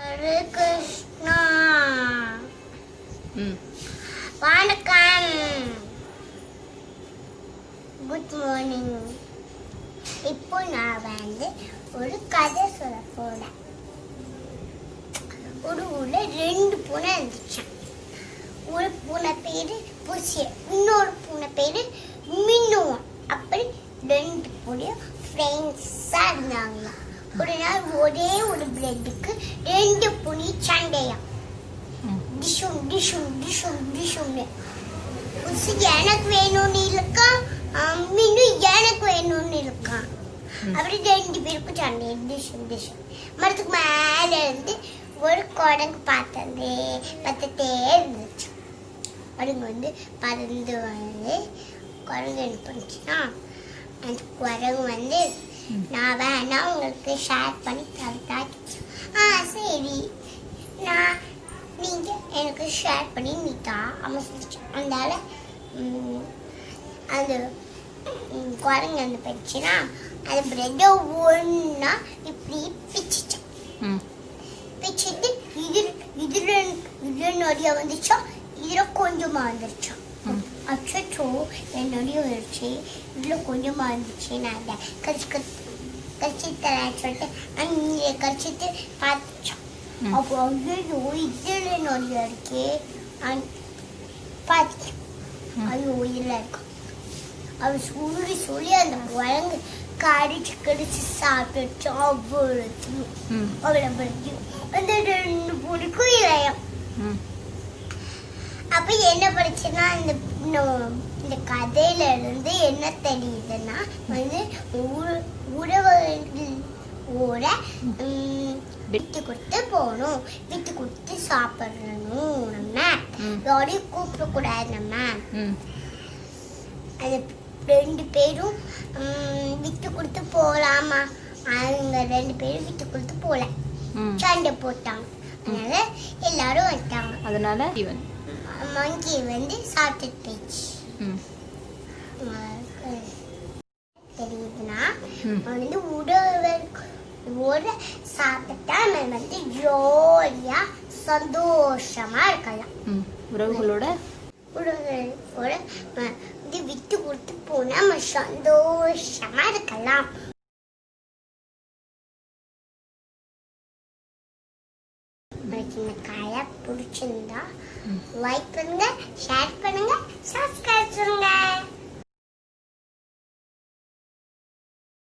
ஹரே கிருஷ்ணா. வணக்கம். Good morning. இப்போ நான் ஒரு கதை சொல்ல போறேன். ஒரு ஊர்ல 2 பூனை இருந்துச்சான். ஒரு பூனை பேரு புசிய, இன்னொரு பூனை பேரு மின்னுவான். அப்படி 2 பூனையும் ஃப்ரெண்ட்ஸா இருந்தாங்களா. ஒரு நாள் ஒரே ஒரு பிரெட்டுக்கு 2 பூனை சண்டையா. டிஷும் டிஷும் டிஷும் டிஷும்னு. புசி எனக்கு வேணும்னு இருக்கான், மின்னு எனக்கு வேணும்னு இருக்கான். அப்படி 2 பேருக்கும் சண்டை. டிஷும் டிஷும். மரத்துக்கு மேல இருந்து ஒரு குரங்கு பார்த்துட்டே இருந்துச்சு. குரங்கு பறந்து குரங்கு என்ன பண்ணுச்சுன்னா, அந்த குரங்கு நான் வேணா உங்களுக்கு ஷேர் பண்ணி தரட்டாச்சு. சரி, நீங்க எனக்கு ஷேர் பண்ணி நீட்டா அமைச்சிச்சு. அதனால அந்த குரங்கு அந்த போயிடுச்சுன்னா, அந்த பிரெட்டை ஒன்னா இப்படி பிச்சுச்சேன். பிச்சுட்டு இது நிறைய வந்துச்சா, இதுல கொஞ்சமா வந்துருச்சான். அச்சோ என்னுடைய வந்துருச்சு, இதுல கொஞ்சமா இருந்துச்சு. நான் கடிச்சு தரேன் சொல்லிட்டு அங்கே கடிச்சிட்டு பார்த்துச்சான். அப்போ ஐயோ இதுல நிறைய இருக்கே பார்த்துச்சேன். ஐயோ இதுல இருக்கும். அவ சொல்லி அந்த குரங்கு கடிச்சு சாப்பிட்டுச்சு. அவ்வளோ படுத்தியும் அந்த 2 பூனைக்கும் இளையம். அப்ப என்ன படிச்சுன்னா, இந்த கதையில இருந்து என்ன தெரியுதுன்னா, உறவுகளோட விட்டு கொடுத்து போகணும், விட்டு கொடுத்து சாப்பிடணும். நம்ம யாரையும் கூப்பிட கூடாது. நம்ம அது 2 பேரும் விட்டு கொடுத்து போலாமா. அவங்க 2 பேரும் விட்டு கொடுத்து போல, சண்டை போட்டாங்க. அதனால எல்லாரும் வந்துட்டாங்க. அதனால மங்கி சாப்பிட்டு போயிடுச்சு. தெரியுதுன்னா, உறவோட சாப்பிட்டா நம்ம ஜோலியா சந்தோஷமா இருக்கலாம். உறவுகளோட விட்டு கொடுத்து போனா நம்ம சந்தோஷமா இருக்கலாம். இந்த கதை பிடிச்சிருந்தா லைக் பண்ணுங்க, ஷேர் பண்ணுங்க, சப்ஸ்கிரைப் பண்ணுங்க.